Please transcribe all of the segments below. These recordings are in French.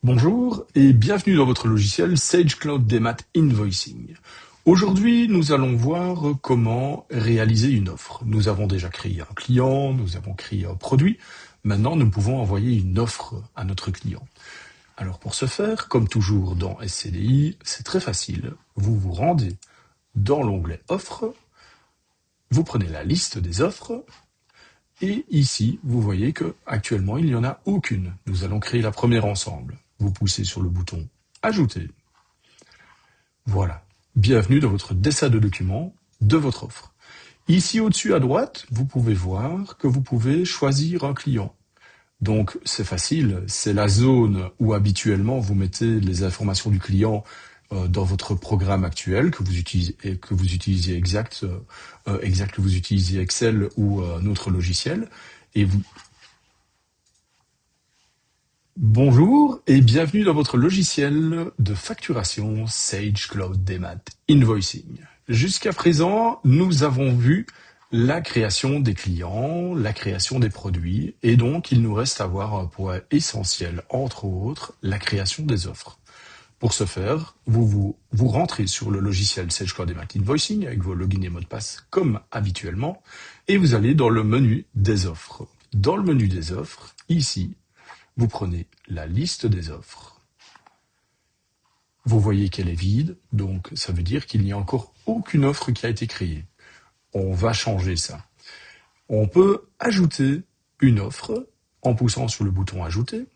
Bonjour et bienvenue dans votre logiciel Sage Cloud Demat Invoicing. Aujourd'hui, nous allons voir comment réaliser une offre. Nous avons déjà créé un client, nous avons créé un produit. Maintenant, nous pouvons envoyer une offre à notre client. Alors pour ce faire, comme toujours dans SCDI, c'est très facile. Vous vous rendez dans l'onglet Offres, vous prenez la liste des offres, et ici, vous voyez que actuellement il n'y en a aucune. Nous allons créer la première ensemble. Vous poussez sur le bouton Ajouter. Voilà. Bienvenue dans votre dessin de document de votre offre. Ici au-dessus à droite, vous pouvez voir que vous pouvez choisir un client. Donc c'est facile, c'est la zone où habituellement vous mettez les informations du client dans votre programme actuel que vous utilisiez Exact, que vous utilisiez Excel ou un autre logiciel. Et vous Bonjour et bienvenue dans votre logiciel de facturation Sage Cloud Demat Invoicing. Jusqu'à présent, nous avons vu la création des clients, la création des produits, et donc il nous reste à voir un point essentiel, entre autres, la création des offres. Pour ce faire, vous rentrez sur le logiciel Sage Cloud Demat Invoicing avec vos logins et mots de passe comme habituellement, et vous allez dans le menu des offres. Dans le menu des offres, ici, vous prenez la liste des offres. Vous voyez qu'elle est vide, donc ça veut dire qu'il n'y a encore aucune offre qui a été créée. On va changer ça. On peut ajouter une offre en poussant sur le bouton Ajouter.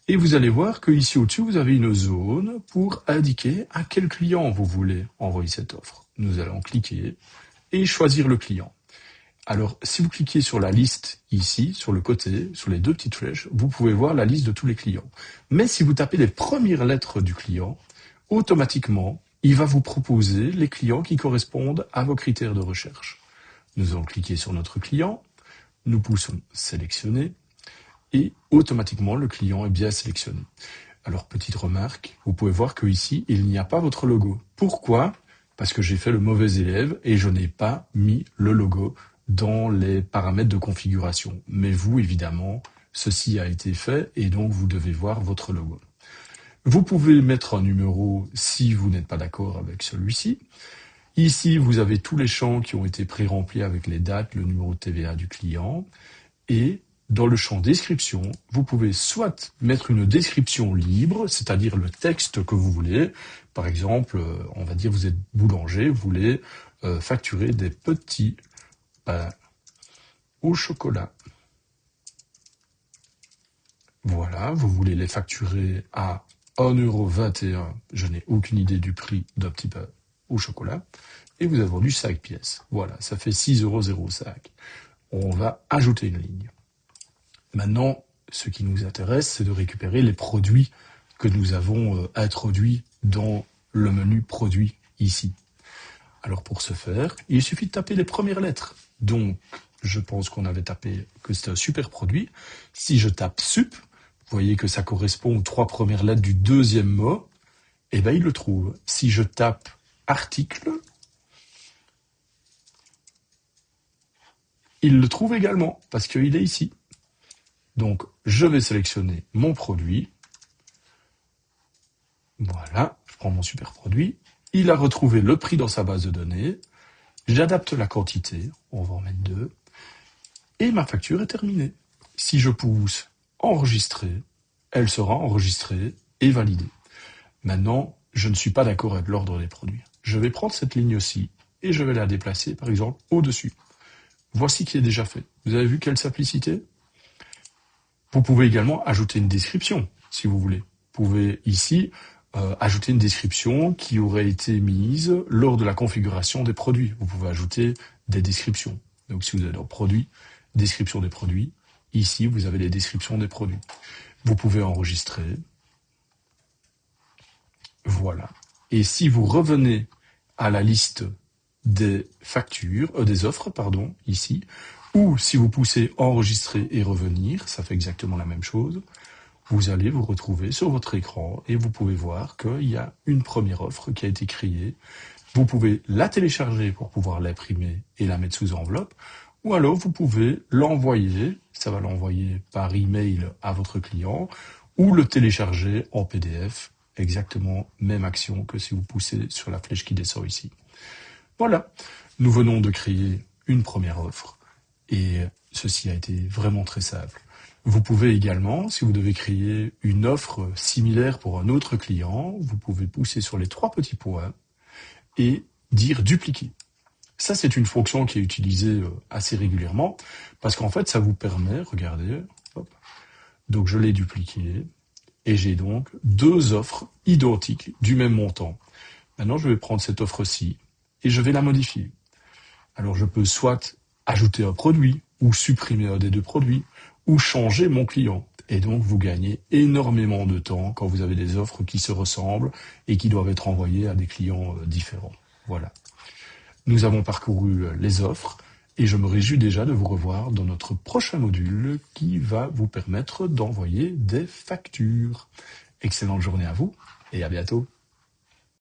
Et vous allez voir qu'ici au-dessus, vous avez une zone pour indiquer à quel client vous voulez envoyer cette offre. Nous allons cliquer et choisir le client. Alors, si vous cliquez sur la liste ici, sur le côté, sur les deux petites flèches, vous pouvez voir la liste de tous les clients. Mais si vous tapez les premières lettres du client, automatiquement, il va vous proposer les clients qui correspondent à vos critères de recherche. Nous allons cliquer sur notre client, nous poussons sélectionner, et automatiquement, le client est bien sélectionné. Alors, petite remarque, vous pouvez voir qu'ici, il n'y a pas votre logo. Pourquoi ? Parce que j'ai fait le mauvais élève et je n'ai pas mis le logo dans les paramètres de configuration. Mais vous, évidemment, ceci a été fait et donc vous devez voir votre logo. Vous pouvez mettre un numéro si vous n'êtes pas d'accord avec celui-ci. Ici, vous avez tous les champs qui ont été pré-remplis avec les dates, le numéro de TVA du client. Et dans le champ description, vous pouvez soit mettre une description libre, c'est-à-dire le texte que vous voulez. Par exemple, on va dire vous êtes boulanger, vous voulez facturer des petits pains au chocolat. Voilà, vous voulez les facturer à 1,21 €. Je n'ai aucune idée du prix d'un petit pain au chocolat. Et vous avez vendu 5 pièces. Voilà, ça fait 6,05 €. On va ajouter une ligne. Maintenant, ce qui nous intéresse, c'est de récupérer les produits que nous avons introduits dans le menu produits ici. Alors pour ce faire, il suffit de taper les premières lettres. Donc, je pense qu'on avait tapé que c'était un super produit. Si je tape sup, vous voyez que ça correspond aux 3 premières lettres du deuxième mot, et bien il le trouve. Si je tape article, il le trouve également, parce qu'il est ici. Donc, je vais sélectionner mon produit. Voilà, je prends mon super produit. Il a retrouvé le prix dans sa base de données. J'adapte la quantité, on va en mettre 2. Et ma facture est terminée. Si je pousse enregistrer, elle sera enregistrée et validée. Maintenant, je ne suis pas d'accord avec l'ordre des produits. Je vais prendre cette ligne-ci et je vais la déplacer, par exemple, au-dessus. Voici qui est déjà fait. Vous avez vu quelle simplicité ? Vous pouvez également ajouter une description, si vous voulez. Vous pouvez ici ajouter une description qui aurait été mise lors de la configuration des produits. Vous pouvez ajouter des descriptions. Donc si vous êtes dans Produits, Description des produits, ici vous avez les descriptions des produits. Vous pouvez enregistrer. Voilà. Et si vous revenez à la liste des factures, des offres, pardon, ici, ou si vous poussez enregistrer et revenir, ça fait exactement la même chose, vous allez vous retrouver sur votre écran et vous pouvez voir qu'il y a une première offre qui a été créée. Vous pouvez la télécharger pour pouvoir l'imprimer et la mettre sous enveloppe, ou alors vous pouvez l'envoyer, ça va l'envoyer par email à votre client, ou le télécharger en PDF. Exactement même action que si vous poussez sur la flèche qui descend ici. Voilà, nous venons de créer une première offre et ceci a été vraiment très simple. Vous pouvez également, si vous devez créer une offre similaire pour un autre client, vous pouvez pousser sur les 3 petits points et dire dupliquer. Ça, c'est une fonction qui est utilisée assez régulièrement parce qu'en fait, ça vous permet, regardez, hop, donc je l'ai dupliqué et j'ai donc 2 offres identiques du même montant. Maintenant, je vais prendre cette offre-ci et je vais la modifier. Alors, je peux soit ajouter un produit ou supprimer un des 2 produits ou changer mon client. Et donc, vous gagnez énormément de temps quand vous avez des offres qui se ressemblent et qui doivent être envoyées à des clients différents. Voilà. Nous avons parcouru les offres et je me réjouis déjà de vous revoir dans notre prochain module qui va vous permettre d'envoyer des factures. Excellente journée à vous et à bientôt.